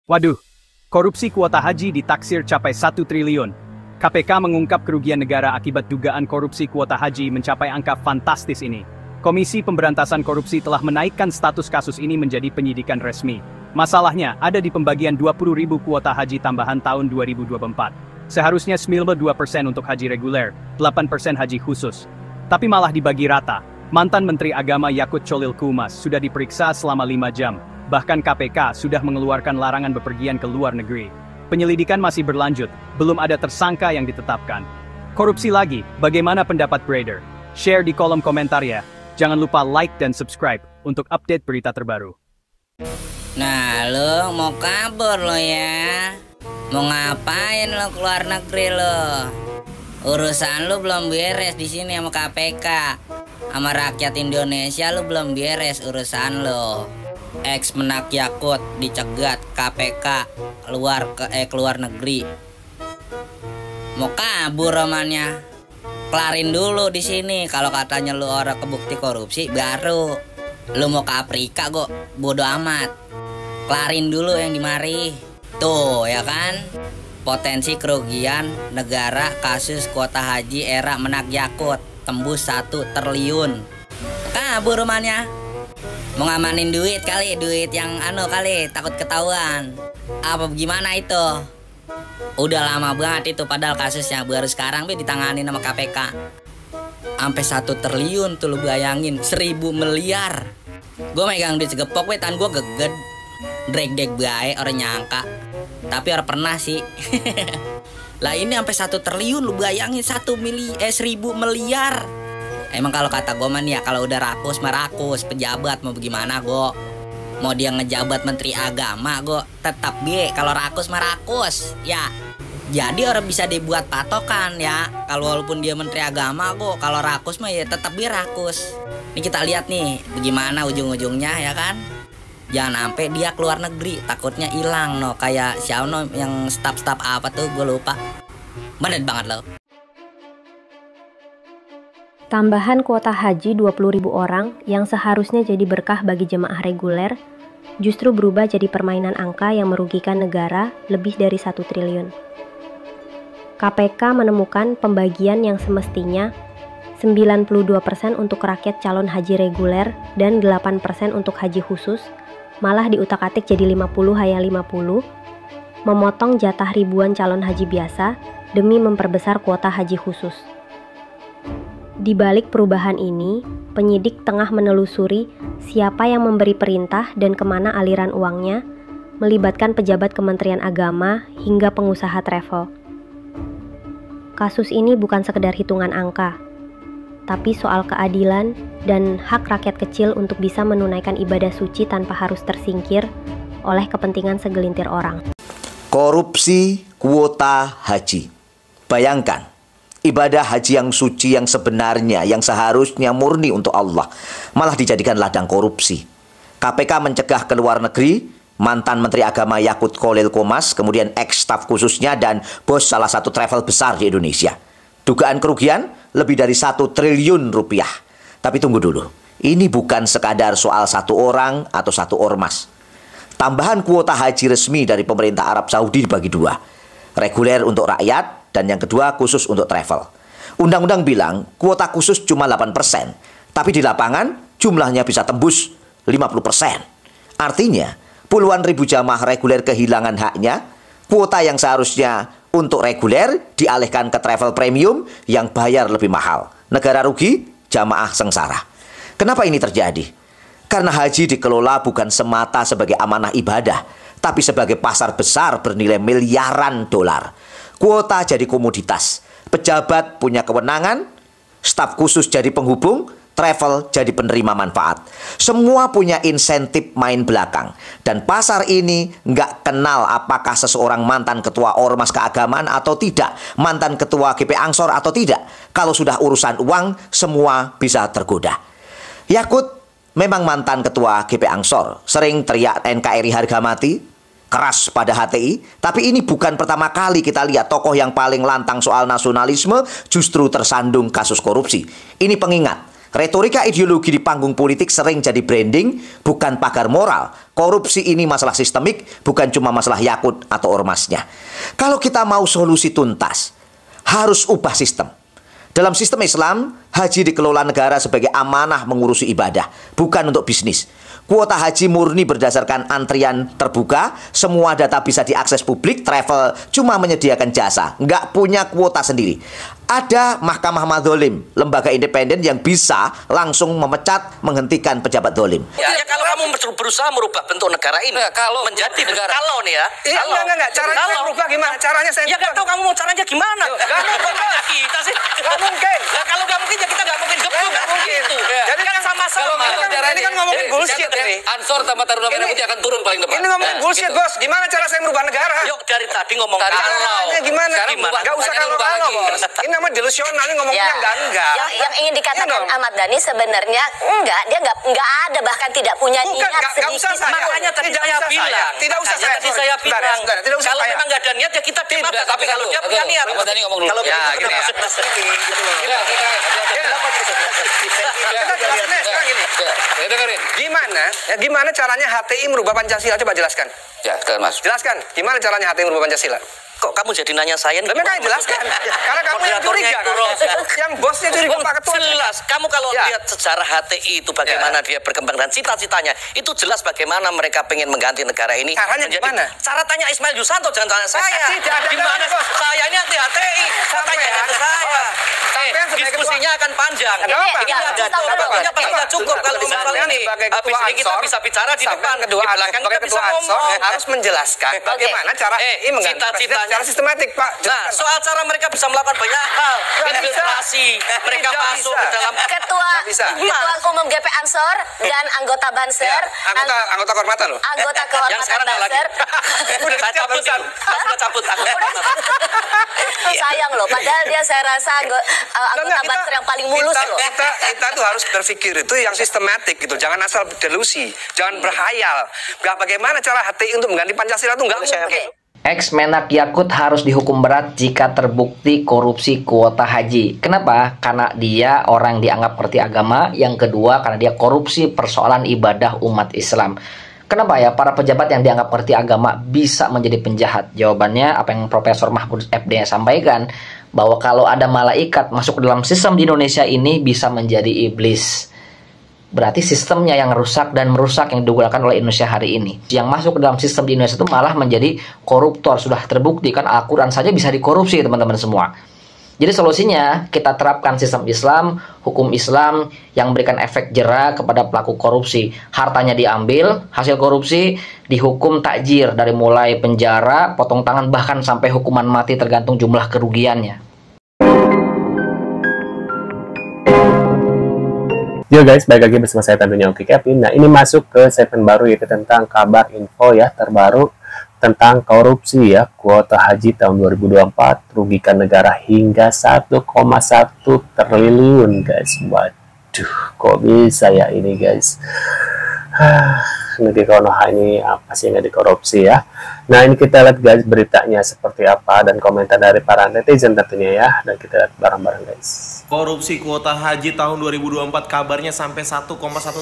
Waduh, korupsi kuota haji ditaksir capai 1 triliun. KPK mengungkap kerugian negara akibat dugaan korupsi kuota haji mencapai angka fantastis ini. Komisi Pemberantasan Korupsi telah menaikkan status kasus ini menjadi penyidikan resmi. Masalahnya ada di pembagian 20.000 kuota haji tambahan tahun 2024. Seharusnya 92% untuk haji reguler, 8% haji khusus. Tapi malah dibagi rata. Mantan Menteri Agama Yakut Cholil Qumas sudah diperiksa selama 5 jam. Bahkan KPK sudah mengeluarkan larangan bepergian ke luar negeri. Penyelidikan masih berlanjut, belum ada tersangka yang ditetapkan. Korupsi lagi, bagaimana pendapat Brader? Share di kolom komentar ya. Jangan lupa like dan subscribe untuk update berita terbaru. Nah, lo mau kabur lo ya? Mau ngapain lo keluar negeri lo? Urusan lo belum beres di sini sama KPK. Sama rakyat Indonesia lo belum beres urusan lo. Ex Menak Yakut dicegat KPK keluar negeri. Mau kabur romannya. Kelarin dulu di sini. Kalau katanya lu orang kebukti korupsi baru lu mau ke Afrika kok. Bodo amat. Kelarin dulu yang dimari. Tuh ya kan. Potensi kerugian negara kasus kuota haji era Menak Yakut tembus 1 triliun. Kabur romannya. Mau ngamanin duit kali, duit yang kali, takut ketahuan. Apa gimana itu? Udah lama banget itu padahal kasusnya baru sekarang ditangani sama KPK. Sampai 1 triliun tuh lu bayangin, 1.000 miliar. Gue megang duit segepok tan gue geged. Dreg-deg bae orang nyangka. Tapi orang pernah sih. Lah ini sampai 1 triliun lu bayangin 1.000 miliar. Emang kalau kata gue ya kalau udah rakus merakus pejabat mau bagaimana gue. Mau dia ngejabat menteri agama gue tetap kalau rakus merakus ya. Jadi orang bisa dibuat patokan ya. Kalau walaupun dia menteri agama gue kalau rakus mah ya tetap rakus. Ini kita lihat nih bagaimana ujung-ujungnya ya kan. Jangan sampai dia keluar negeri takutnya hilang kayak siapa yang staf-staf apa tuh gue lupa. Bener banget loh. Tambahan kuota haji 20.000 orang yang seharusnya jadi berkah bagi jemaah reguler, justru berubah jadi permainan angka yang merugikan negara lebih dari 1 triliun. KPK menemukan pembagian yang semestinya 92% untuk rakyat calon haji reguler dan 8% untuk haji khusus, malah diutak-atik jadi 50-50, memotong jatah ribuan calon haji biasa demi memperbesar kuota haji khusus. Di balik perubahan ini, penyidik tengah menelusuri siapa yang memberi perintah dan kemana aliran uangnya, melibatkan pejabat Kementerian Agama hingga pengusaha travel. Kasus ini bukan sekedar hitungan angka, tapi soal keadilan dan hak rakyat kecil untuk bisa menunaikan ibadah suci tanpa harus tersingkir oleh kepentingan segelintir orang. Korupsi kuota haji. Bayangkan. Ibadah haji yang suci yang sebenarnya, yang seharusnya murni untuk Allah, malah dijadikan ladang korupsi. KPK mencegah ke luar negeri mantan Menteri Agama Yakut Cholil Qumas, kemudian ex-staf khususnya dan bos salah satu travel besar di Indonesia. Dugaan kerugian lebih dari 1 triliun rupiah. Tapi tunggu dulu, ini bukan sekadar soal 1 orang atau 1 ormas. Tambahan kuota haji resmi dari pemerintah Arab Saudi dibagi 2. Reguler untuk rakyat, dan yang kedua khusus untuk travel. Undang-undang bilang kuota khusus cuma 8%, tapi di lapangan jumlahnya bisa tembus 50%. Artinya puluhan ribu jamaah reguler kehilangan haknya. Kuota yang seharusnya untuk reguler dialihkan ke travel premium yang bayar lebih mahal. Negara rugi, jamaah sengsara. Kenapa ini terjadi? Karena haji dikelola bukan semata sebagai amanah ibadah, tapi sebagai pasar besar bernilai miliaran dolar. Kuota jadi komoditas, pejabat punya kewenangan, staf khusus jadi penghubung, travel jadi penerima manfaat. Semua punya insentif main belakang. Dan pasar ini nggak kenal apakah seseorang mantan ketua ormas keagamaan atau tidak, mantan ketua GP Ansor atau tidak. Kalau sudah urusan uang, semua bisa tergoda. Yakut memang mantan ketua GP Ansor, sering teriak NKRI harga mati, keras pada HTI, tapi ini bukan pertama kali kita lihat tokoh yang paling lantang soal nasionalisme justru tersandung kasus korupsi. Ini pengingat, Retorika ideologi di panggung politik sering jadi branding, bukan pagar moral. Korupsi ini masalah sistemik, bukan cuma masalah Yakut atau ormasnya. Kalau kita mau solusi tuntas, harus ubah sistem. Dalam sistem Islam, haji dikelola negara sebagai amanah mengurusi ibadah, bukan untuk bisnis. Kuota haji murni berdasarkan antrian terbuka, semua data bisa diakses publik, travel cuma menyediakan jasa, nggak punya kuota sendiri. Ada mahkamah madzolim, lembaga independen yang bisa langsung memecat, menghentikan pejabat dolim. Ya, kalau kamu berusaha merubah bentuk negara ini, kalau menjadi negara, kalau nih ya, enggak, caranya saya merubah gimana? Caranya saya ya nggak tahu kamu mau caranya gimana? Nggak mungkin kita sih, nggak mungkin. Nah, kalau nggak mungkin ya kita nggak mungkin gebuk, nggak mungkin itu. Jadi kan sama-sama. Ini kan ngomongin bullshit nih. Ansor sama Taruna Merah Putih akan turun paling depan. Ini ngomongin bullshit, Bos. Gimana cara saya merubah negara? Yuk dari tadi ngomong kalau. Caranya gimana? Nggak usah kalau, Bos. Ini namanya delusional, ini ngomongnya enggak. Yang ingin dikatakan Ahmad Dhani sebenarnya enggak, dia enggak ada, bahkan tidak punya niat sedikit. Makanya tadi saya bilang, tidak usah saya bilang, kalau memang nggak ada niat ya kita terima. Tapi kalau dia punya niat, Ahmad Dhani ngomong dulu. Ya, gitu ya. Kita jelasin sekarang gini. Gimana caranya HTI merubah Pancasila? Coba jelaskan. Ya, Mas. Jelaskan. Gimana caranya HTI merubah Pancasila? Kok kamu jadi nanya saya nih? Mereka jelaskan. Karena kamu yang curiga. Yang bosnya curiga Pak Ketua. Jelas. Kamu kalau lihat sejarah HTI itu bagaimana dia berkembang dan cita-citanya, itu jelas bagaimana mereka pengen mengganti negara ini. Caranya gimana? Cara tanya Ismail Yusanto, jangan tanya saya. Gimana? Saya ini anti HTI. Tanya ke saya. Diskusinya akan panjang. Ini ada waktunya pasti tidak cukup kalau soal ini. Habis ini kita bisa bicara di depan, di belakang kita bisa ngomong. Harus menjelaskan bagaimana cara HTI mengganti secara sistematik, Pak. Nah, soal cara mereka bisa melakukan banyak hal, infiltrasi, mereka masuk ke dalam Ketua Umum GP Ansor dan anggota Banser, anggota kehormatan loh. Anggota yang kehormatan sekarang nggak lagi. Banser. Saya cabut, sudah cabut. Sayang loh, padahal dia saya rasa anggota Banser yang paling mulus loh. Kita tuh harus berpikir itu yang sistematik gitu. Jangan asal delusi, jangan berhayal. Bagaimana cara HTI untuk mengganti Pancasila itu nggak mungkin. Ex-Menak Yakut harus dihukum berat jika terbukti korupsi kuota haji. Kenapa? Karena dia orang dianggap ngerti agama. Yang kedua, karena dia korupsi persoalan ibadah umat Islam. Kenapa ya para pejabat yang dianggap ngerti agama bisa menjadi penjahat? Jawabannya apa yang Profesor Mahfud FD sampaikan, bahwa kalau ada malaikat masuk ke dalam sistem di Indonesia ini bisa menjadi iblis. Berarti sistemnya yang rusak dan merusak yang digunakan oleh Indonesia hari ini. Yang masuk ke dalam sistem di Indonesia itu malah menjadi koruptor. Sudah terbukti kan Al-Quran saja bisa dikorupsi teman-teman semua. Jadi solusinya kita terapkan sistem Islam, hukum Islam yang memberikan efek jera kepada pelaku korupsi. Hartanya diambil, hasil korupsi dihukum takjir dari mulai penjara, potong tangan bahkan sampai hukuman mati tergantung jumlah kerugiannya. Yo guys, balik lagi bersama saya tentunya Oki Kevin. Nah, ini masuk ke segmen baru yaitu tentang kabar info ya terbaru tentang korupsi ya. Kuota haji tahun 2024 rugikan negara hingga 1,1 triliun guys. Waduh, kok bisa ya ini guys. Negeri Konoha ini apa sih yang dikorupsi ya. Nah, ini kita lihat guys beritanya seperti apa dan komentar dari para netizen tentunya ya. Dan kita lihat bareng-bareng guys. Korupsi kuota haji tahun 2024 kabarnya sampai 1,1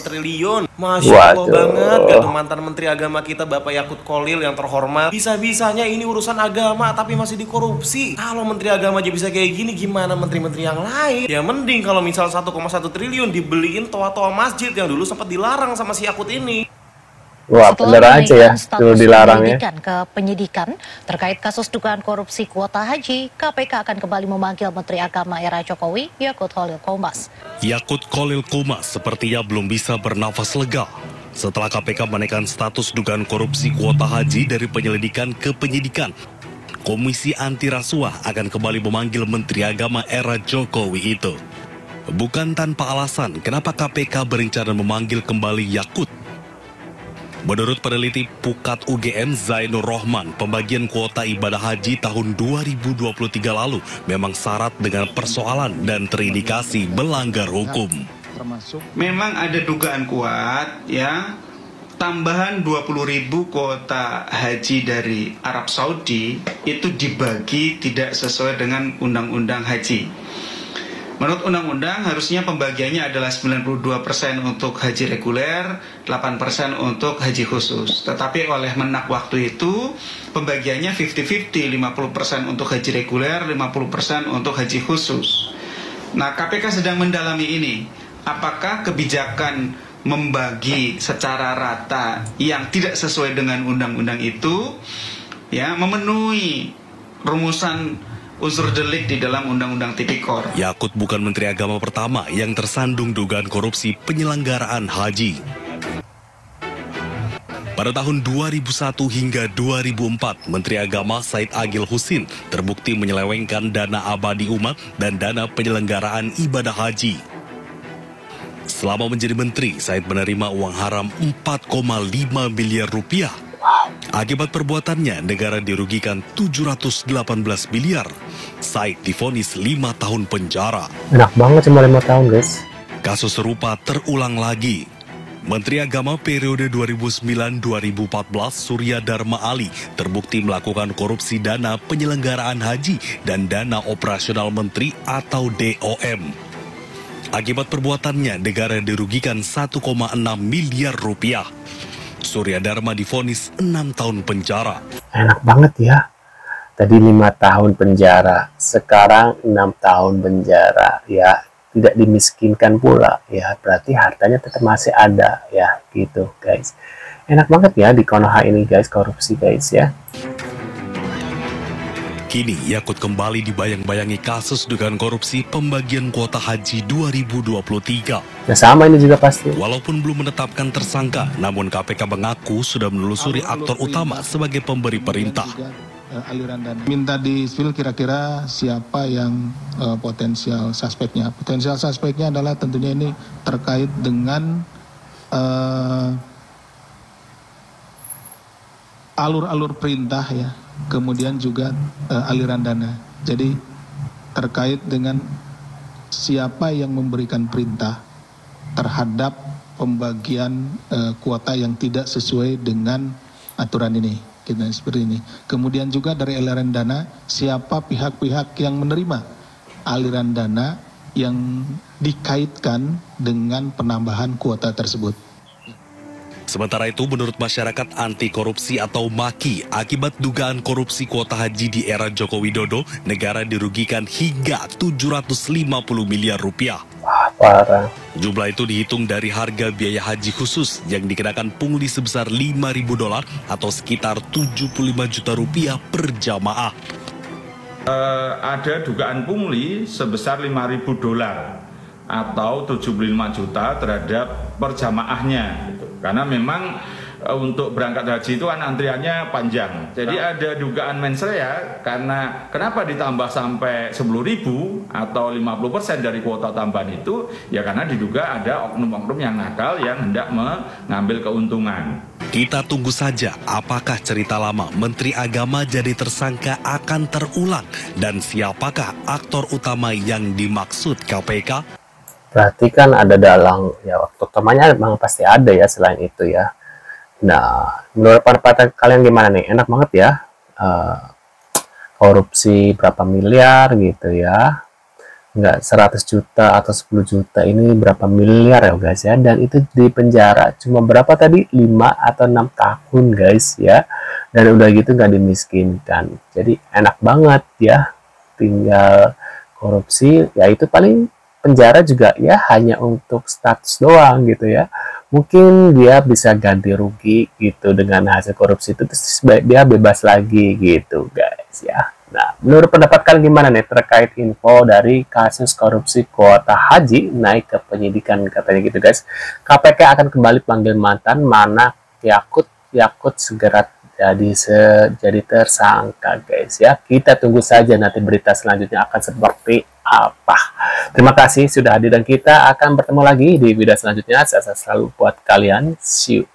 triliun. Masya Allah banget, gak tuh mantan Menteri Agama kita Bapak Yakut Kholil yang terhormat. Bisa-bisanya ini urusan agama tapi masih dikorupsi. Kalau Menteri Agama aja bisa kayak gini, gimana menteri-menteri yang lain? Ya mending kalau misal 1,1 triliun dibeliin toa-toa masjid yang dulu sempat dilarang sama si Yakut ini. Wah, bener aja ya, dulu dilarang ya. Ke penyidikan terkait kasus dugaan korupsi kuota haji, KPK akan kembali memanggil Menteri Agama era Jokowi, Yakut Kholil Qomas. Yakut Kholil Qomas sepertinya belum bisa bernafas lega setelah KPK menaikkan status dugaan korupsi kuota haji dari penyelidikan ke penyidikan. Komisi Anti Rasuah akan kembali memanggil Menteri Agama era Jokowi itu. Bukan tanpa alasan kenapa KPK berencana memanggil kembali Yakut. Menurut peneliti Pukat UGM Zainur Rohman, pembagian kuota ibadah haji tahun 2023 lalu memang syarat dengan persoalan dan terindikasi melanggar hukum. Memang ada dugaan kuat ya, tambahan 20.000 kuota haji dari Arab Saudi itu dibagi tidak sesuai dengan undang-undang haji. Menurut undang-undang harusnya pembagiannya adalah 92% untuk haji reguler, 8% untuk haji khusus. Tetapi oleh Menak waktu itu pembagiannya 50-50, 50% untuk haji reguler, 50% untuk haji khusus. Nah, KPK sedang mendalami ini. Apakah kebijakan membagi secara rata yang tidak sesuai dengan undang-undang itu ya memenuhi rumusan unsur delik di dalam Undang-Undang Tipikor. Yakut bukan Menteri Agama pertama yang tersandung dugaan korupsi penyelenggaraan haji. Pada tahun 2001 hingga 2004, Menteri Agama Said Agil Husin terbukti menyelewengkan dana abadi umat dan dana penyelenggaraan ibadah haji. Selama menjadi menteri, Said menerima uang haram 4,5 miliar rupiah. Akibat perbuatannya, negara dirugikan 718 miliar. Said divonis 5 tahun penjara. Enak banget cuma 5 tahun, guys. Kasus serupa terulang lagi. Menteri Agama periode 2009-2014 Surya Dharma Ali terbukti melakukan korupsi dana penyelenggaraan haji dan dana operasional menteri atau DOM. Akibat perbuatannya, negara dirugikan 1,6 miliar rupiah. Surya Dharma divonis 6 tahun penjara. Enak banget ya. Tadi 5 tahun penjara, sekarang 6 tahun penjara. Ya, tidak dimiskinkan pula. Ya, berarti hartanya tetap masih ada. Ya, gitu guys. Enak banget ya di Konoha ini guys, korupsi guys ya. Kini Yakut kembali dibayang-bayangi kasus dugaan korupsi pembagian kuota haji 2023. Nah, sama ini juga pasti. Walaupun belum menetapkan tersangka, namun KPK mengaku sudah menelusuri aktor utama sebagai pemberi perintah. Aliran dana. Minta di spill kira-kira siapa yang potensial suspeknya. Potensial suspeknya adalah tentunya ini terkait dengan alur-alur perintah ya. Kemudian juga aliran dana. Jadi terkait dengan siapa yang memberikan perintah terhadap pembagian kuota yang tidak sesuai dengan aturan ini. Kita seperti ini. Kemudian juga dari aliran dana, siapa pihak-pihak yang menerima aliran dana yang dikaitkan dengan penambahan kuota tersebut. Sementara itu, menurut masyarakat anti korupsi atau MAKI, akibat dugaan korupsi kuota haji di era Joko Widodo, negara dirugikan hingga 750 miliar rupiah. Wah, parah. Jumlah itu dihitung dari harga biaya haji khusus yang dikenakan pungli sebesar $5.000 atau sekitar 75 juta rupiah per jamaah. Ada dugaan pungli sebesar $5.000 atau 75 juta terhadap perjamaahnya. Karena memang untuk berangkat haji itu kan antriannya panjang. Jadi ada dugaan mensrea karena kenapa ditambah sampai 10.000 atau 50% dari kuota tambahan itu, ya karena diduga ada oknum-oknum yang nakal yang hendak mengambil keuntungan. Kita tunggu saja apakah cerita lama Menteri Agama jadi tersangka akan terulang dan siapakah aktor utama yang dimaksud KPK? Berarti kan ada dalang, ya waktu utamanya memang pasti ada ya selain itu ya. Nah, menurut pendapat kalian gimana nih? Enak banget ya. Korupsi berapa miliar gitu ya. Enggak 100 juta atau 10 juta, ini berapa miliar ya guys ya. Dan itu di penjara cuma berapa tadi? 5 atau 6 tahun guys ya. Dan udah gitu nggak dimiskinkan. Jadi enak banget ya. Tinggal korupsi, ya itu paling penjara juga ya hanya untuk status doang gitu ya. Mungkin dia bisa ganti rugi gitu dengan hasil korupsi itu, terus dia bebas lagi gitu guys ya. Nah, menurut pendapat kalian gimana nih terkait info dari kasus korupsi kuota haji naik ke penyidikan katanya gitu guys. KPK akan kembali panggil mantan mana Yakut segera jadi tersangka guys ya. Kita tunggu saja nanti berita selanjutnya akan seperti apa. Terima kasih sudah hadir dan kita akan bertemu lagi di video selanjutnya. Saya selalu buat kalian. See you.